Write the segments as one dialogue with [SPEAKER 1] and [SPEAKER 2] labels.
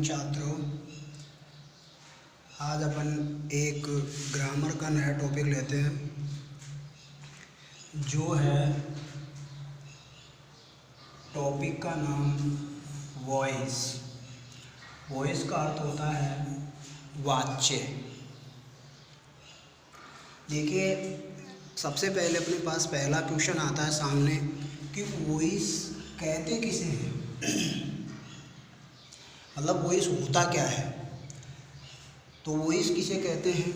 [SPEAKER 1] छात्रों, आज अपन एक ग्रामर का नया टॉपिक लेते हैं जो है टॉपिक का नाम वॉइस। वॉइस का अर्थ होता है वाच्य। देखिए, सबसे पहले अपने पास पहला क्वेश्चन आता है सामने कि वॉइस कहते किसे हैं। मतलब वॉइस होता क्या है। तो वॉइस किसे कहते हैं?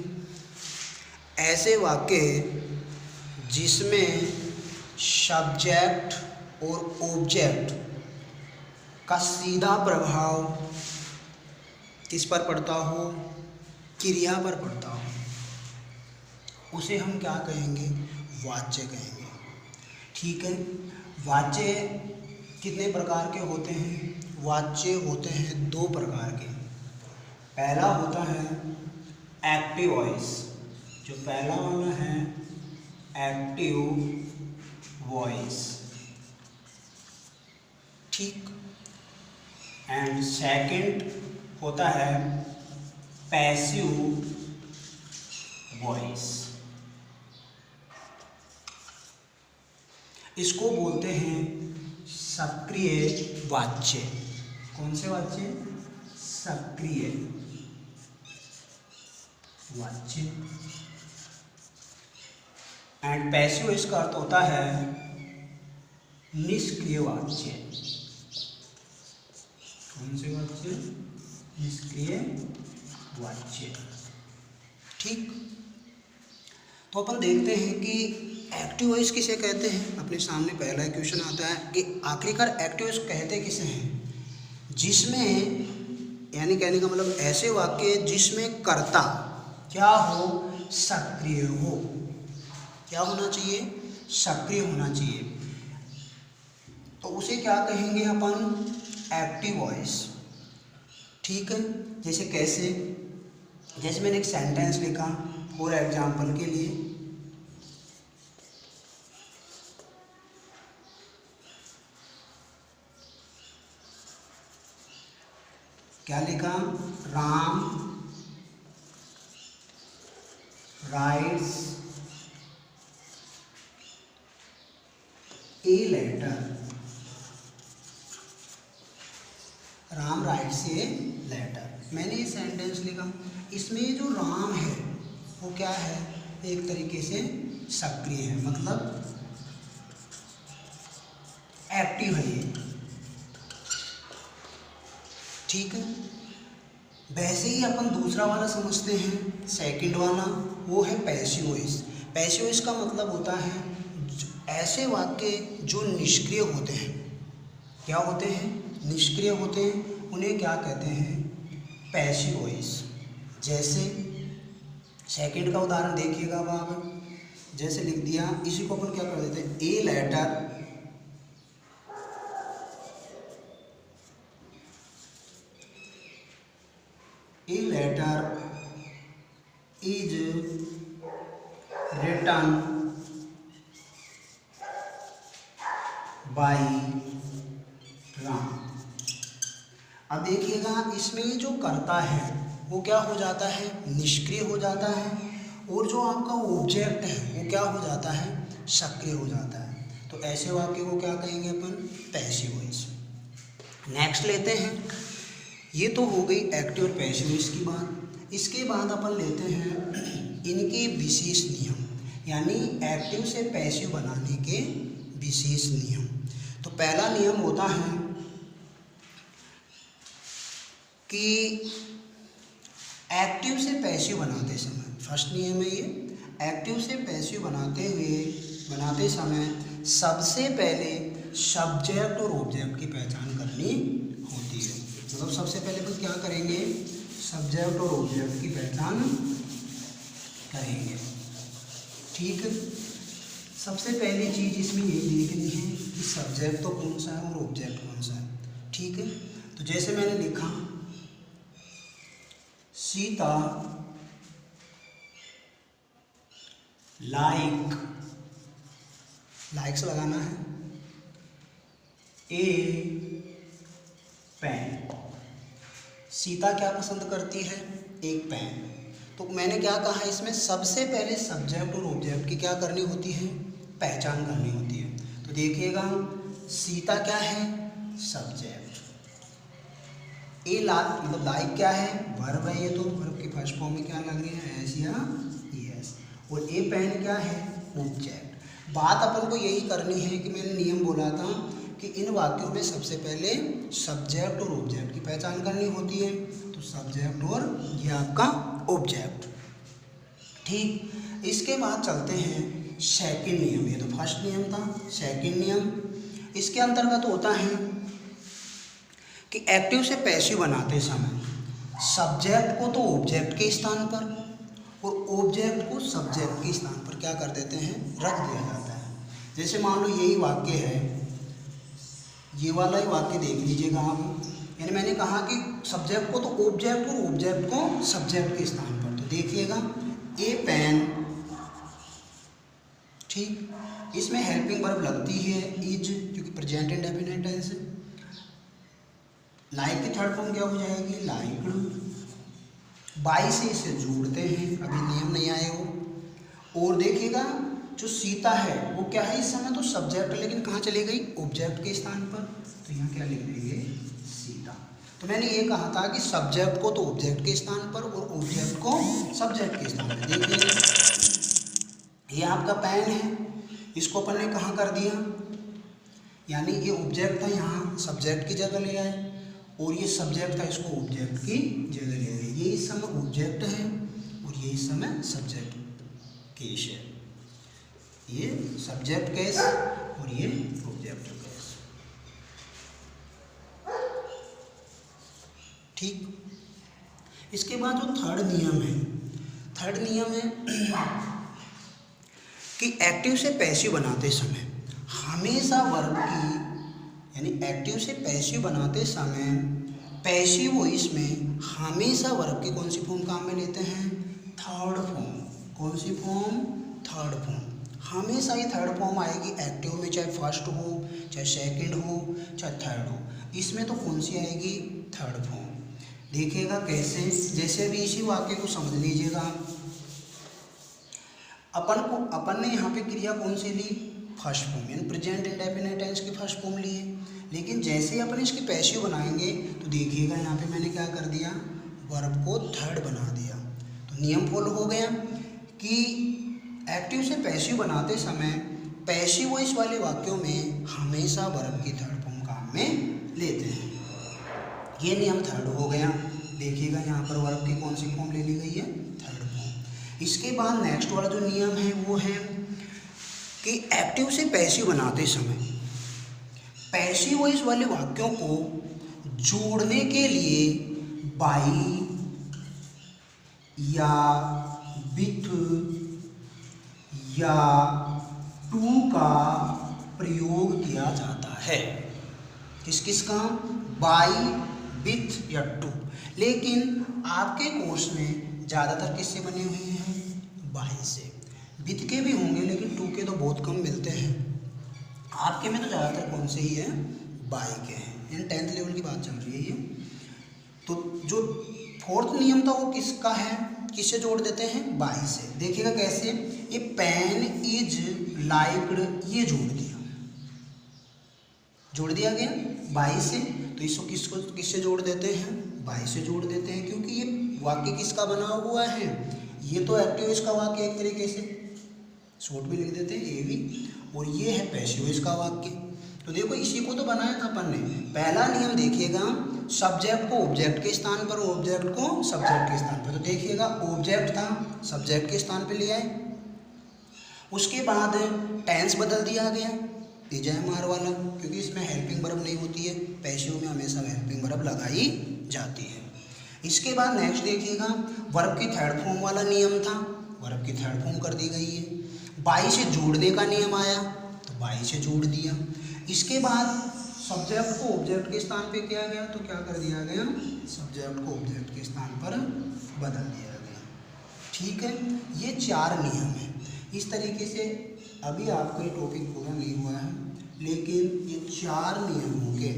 [SPEAKER 1] ऐसे वाक्य जिसमें सब्जेक्ट और ऑब्जेक्ट का सीधा प्रभाव किस पर पड़ता हो? क्रिया पर पड़ता हो, उसे हम क्या कहेंगे? वाच्य कहेंगे। ठीक है। वाच्य कितने प्रकार के होते हैं? वाच्य होते हैं दो प्रकार के। पहला होता है एक्टिव वॉइस। जो पहला वाला है एक्टिव वॉइस, ठीक। एंड सेकंड होता है पैसिव वॉइस। इसको बोलते हैं सक्रिय वाच्य। कौन से वाच्य? सक्रिय वाच्य। एंड पैसिव इसका अर्थ होता है निष्क्रिय वाच्य। कौन से वाच्य? निष्क्रिय वाच्य। ठीक। तो अपन देखते हैं कि एक्टिव वॉइस किसे कहते हैं। अपने सामने पहला क्वेश्चन आता है कि आखिरकार एक्टिव वॉइस कहते किसे हैं? जिसमें, यानी कहने का मतलब ऐसे वाक्य जिसमें कर्ता क्या हो? सक्रिय हो। क्या होना चाहिए? सक्रिय होना चाहिए। तो उसे क्या कहेंगे अपन? Active voice. ठीक है। जैसे कैसे? जैसे मैंने एक सेंटेंस लिखा फॉर एग्जाम्पल के लिए, क्या लिखा? Ram writes a letter. Ram writes a letter. मैंने ये सेंटेंस लिखा। इसमें जो राम है वो क्या है? एक तरीके से सक्रिय है, मतलब एक्टिव है ये। ठीक है। वैसे ही अपन दूसरा वाला समझते हैं, सेकंड वाला, वो है पैसिव वॉइस। पैसिव वॉइस का मतलब होता है ऐसे वाक्य जो निष्क्रिय होते हैं। क्या होते हैं? निष्क्रिय होते हैं। उन्हें क्या कहते हैं? Passive voice. जैसे सेकंड का उदाहरण देखिएगा अब आप। जैसे लिख दिया, इसी को अपन क्या कर देते हैं? A letter A letter is written by Ram। अब देखिएगा, इसमें जो कर्ता है वो क्या हो जाता है? निष्क्रिय हो जाता है। और जो आपका ऑब्जेक्ट है वो क्या हो जाता है? सक्रिय हो जाता है। तो ऐसे वाक्य को क्या कहेंगे अपन? Passive voice. नेक्स्ट लेते हैं। ये तो हो गई एक्टिव और पैसिव वॉइस की बात। इसके बाद अपन लेते हैं इनके विशेष नियम, यानी एक्टिव से पैसिव बनाने के विशेष नियम। तो पहला नियम होता है कि एक्टिव से पैसिव बनाते समय, फर्स्ट नियम है ये, एक्टिव से पैसिव बनाते समय सबसे पहले सब्जेक्ट और ऑब्जेक्ट की पहचान करनी होती है। मतलब सबसे पहले तो क्या करेंगे? सब्जेक्ट और ऑब्जेक्ट की पहचान करेंगे। ठीक है। सबसे पहली चीज इसमें ये देखनी है कि सब्जेक्ट तो कौन सा है और ऑब्जेक्ट कौन सा है। ठीक है। तो जैसे मैंने लिखा सीता लाइक्स लगाना है ए पेन। सीता क्या पसंद करती है? एक पेन। तो मैंने क्या कहा इसमें, सबसे पहले सब्जेक्ट और ऑब्जेक्ट की क्या करनी होती है? पहचान करनी होती है। तो देखिएगा सीता क्या है? सब्जेक्ट। ए मतलब लाइक क्या है? वर्ब है। ये तो वर्ब की फर्स्ट फॉर्म में क्या लग रही है? एस या यस। और ए पेन क्या है? ऑब्जेक्ट। बात अपन को यही करनी है कि मैंने नियम बोला था कि इन वाक्यों में सबसे पहले सब्जेक्ट और ऑब्जेक्ट की पहचान करनी होती है। तो सब्जेक्ट और ये आपका ऑब्जेक्ट। ठीक, इसके बाद चलते हैं सेकंड नियम। ये तो फर्स्ट नियम था। सेकंड नियम इसके अंतर्गत होता है कि एक्टिव से पैसिव बनाते समय सब्जेक्ट को तो ऑब्जेक्ट के स्थान पर और ऑब्जेक्ट को सब्जेक्ट के स्थान पर क्या कर देते हैं? रख दिया जाता है। जैसे मान लो यही वाक्य है, ये वाला ही वाक्य देख लीजिएगा आप। यानी मैंने कहा कि सब्जेक्ट को तो ऑब्जेक्ट और ऑब्जेक्ट को सब्जेक्ट के स्थान पर। तो देखिएगा ए पेन, ठीक, इसमें हेल्पिंग वर्ब लगती है इज, क्योंकि प्रेजेंट इंडेफिनिट टेंस है। लाइक की थर्ड फॉर्म क्या हो जाएगी? लाइक्ड। बाई से इसे जोड़ते हैं, अभी नियम नहीं आए हो। और देखिएगा जो सीता है वो क्या है इस समय? तो सब्जेक्ट है, लेकिन कहाँ चली गई? ऑब्जेक्ट के स्थान पर। तो यहाँ क्या लिख देंगे? सीता। तो मैंने ये कहा था कि सब्जेक्ट को तो ऑब्जेक्ट के स्थान पर और ऑब्जेक्ट को सब्जेक्ट के स्थान पर। देखिए ये आपका पेन है, इसको अपन ने कहाँ कर दिया? यानी ये ऑब्जेक्ट था, यहाँ सब्जेक्ट की जगह ले आए, और ये सब्जेक्ट था, इसको ऑब्जेक्ट की जगह ले आए। ये इस समय ऑब्जेक्ट है और ये इस समय सब्जेक्ट केस है। ये सब्जेक्ट केस और ये ऑब्जेक्ट केस। ठीक, इसके बाद जो थर्ड नियम है, थर्ड नियम है कि एक्टिव से पैसिव बनाते समय हमेशा वर्ब की, यानी एक्टिव से पैसिव बनाते समय पैसिव वॉइस में हमेशा वर्ब की कौन सी फॉर्म काम में लेते हैं? Third form. कौन सी फॉर्म? Third form. हमेशा ही थर्ड फॉर्म आएगी एक्टिव में, चाहे फर्स्ट हो, चाहे सेकंड हो, चाहे थर्ड हो। इसमें तो कौन सी आएगी? Third form. देखिएगा कैसे, जैसे अभी इसी वाक्य को समझ लीजिएगा। अपन ने यहाँ पे क्रिया कौन सी ली? फर्स्ट फॉर्म, यानी प्रेजेंट इंडेफिनिट टेंस की फर्स्ट फॉर्म ली है। लेकिन जैसे ही अपन इसकी पैसिव बनाएंगे तो देखिएगा यहाँ पे मैंने क्या कर दिया? वर्ब को थर्ड बना दिया। तो नियम फॉलो हो गया कि एक्टिव से पैसिव बनाते समय पैसिव वॉइस वाले वाक्यों में हमेशा वर्ब की थर्ड फॉर्म काम में लेते हैं। ये नियम थर्ड हो गया। देखिएगा यहाँ पर वर्ब की कौन सी फॉर्म ले ली गई है? Third form. इसके बाद नेक्स्ट वाला जो नियम है वो है कि एक्टिव से पैसिव बनाते समय पैसिव वॉइस वाले वाक्यों को जोड़ने के लिए बाई या विथ या टू का प्रयोग किया जाता है। किस किस का? बाई, विथ या टू। लेकिन आपके कोर्स में ज़्यादातर किससे बने हुए हैं? बाई से। विथ के भी होंगे लेकिन टू के तो बहुत कम मिलते हैं। आपके में तो ज़्यादातर कौन से ही है? बाई के हैं। यानी 10th लेवल की बात चल रही है ये। तो जो फोर्थ नियम था वो किसका है? किससे जोड़ देते हैं? बाई से। देखिएगा कैसे, ये पेन इज लाइक्ड, ये जोड़ दिया गया बाई से। तो इसको किससे जोड़ देते हैं? बाई से जोड़ देते हैं, क्योंकि ये वाक्य किसका बना हुआ है? ये तो एक्टिव इसका वाक्य एक तरीके से, शॉर्ट भी लिख देते हैं ये भी, और ये है पैसिव इसका वाक्य। तो देखो इसी को तो बनाया था अपन ने। पहला नियम देखिएगा, सब्जेक्ट को ऑब्जेक्ट के स्थान पर, ऑब्जेक्ट को सब्जेक्ट के स्थान पर। तो देखिएगा ऑब्जेक्ट था, सब्जेक्ट के स्थान पर ले आए। उसके बाद टेंस बदल दिया गया इजामार वाला, क्योंकि इसमें हेल्पिंग वर्ब नहीं होती है। पैसिव में हमेशा हेल्पिंग वर्ब लगाई जाती है। इसके बाद नेक्स्ट देखिएगा, वर्ब की थर्ड फॉर्म वाला नियम था, वर्ब की थर्ड फॉर्म कर दी गई है। बाई से जोड़ने का नियम आया तो बाई से जोड़ दिया। इसके बाद सब्जेक्ट को ऑब्जेक्ट के स्थान पे किया गया, तो क्या कर दिया गया? सब्जेक्ट को ऑब्जेक्ट के स्थान पर बदल दिया गया। ठीक है, ये 4 नियम हैं। इस तरीके से अभी आपका ये टॉपिक पूरा नहीं हुआ है, लेकिन ये 4 नियमों के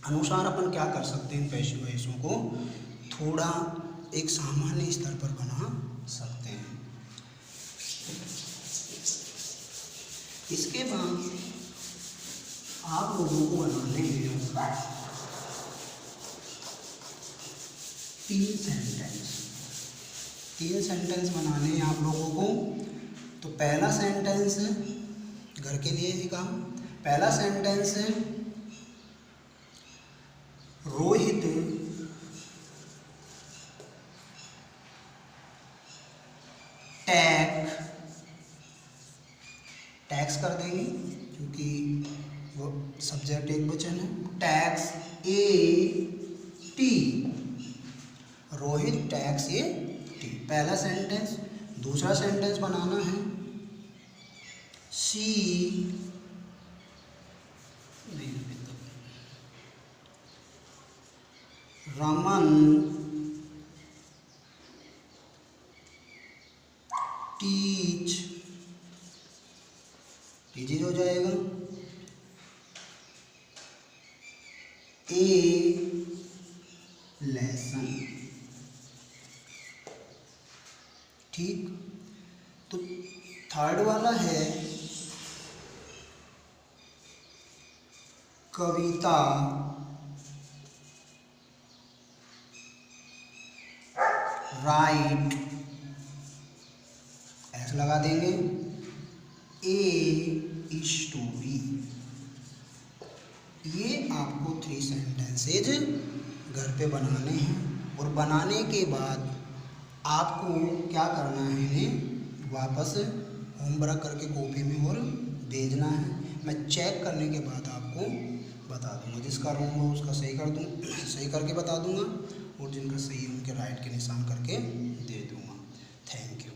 [SPEAKER 1] अनुसार अपन क्या कर सकते हैं, इन पैसिव वॉइसों को थोड़ा एक सामान्य स्तर पर बना सकते हैं। इसके बाद आप लोगों को बनाने हैं 3 सेंटेंस। 3 सेंटेंस बनाने हैं आप लोगों को। तो पहला सेंटेंस घर के लिए ही काम। पहला सेंटेंस है रोहित टैक्स कर देंगे क्योंकि वो सब्जेक्ट एक वचन है। Tax A T, Rohit tax A T, पहला सेंटेंस। दूसरा सेंटेंस बनाना है सी रमन टीच, टीचर हो जाएगा, ए लेसन। ठीक। तो थर्ड वाला है कविता राइट, ऐसे लगा देंगे, ए स्टोरी। ये आपको 3 सेंटेंसेज घर पे बनाने हैं और बनाने के बाद आपको क्या करना है, इन्हें वापस होमवर्क करके कॉपी में और भेजना है। मैं चेक करने के बाद आपको बता दूंगा, जिसका रॉन्ग हो उसका सही करके बता दूंगा और जिनका सही है उनके राइट के निशान करके दे दूंगा। Thank you.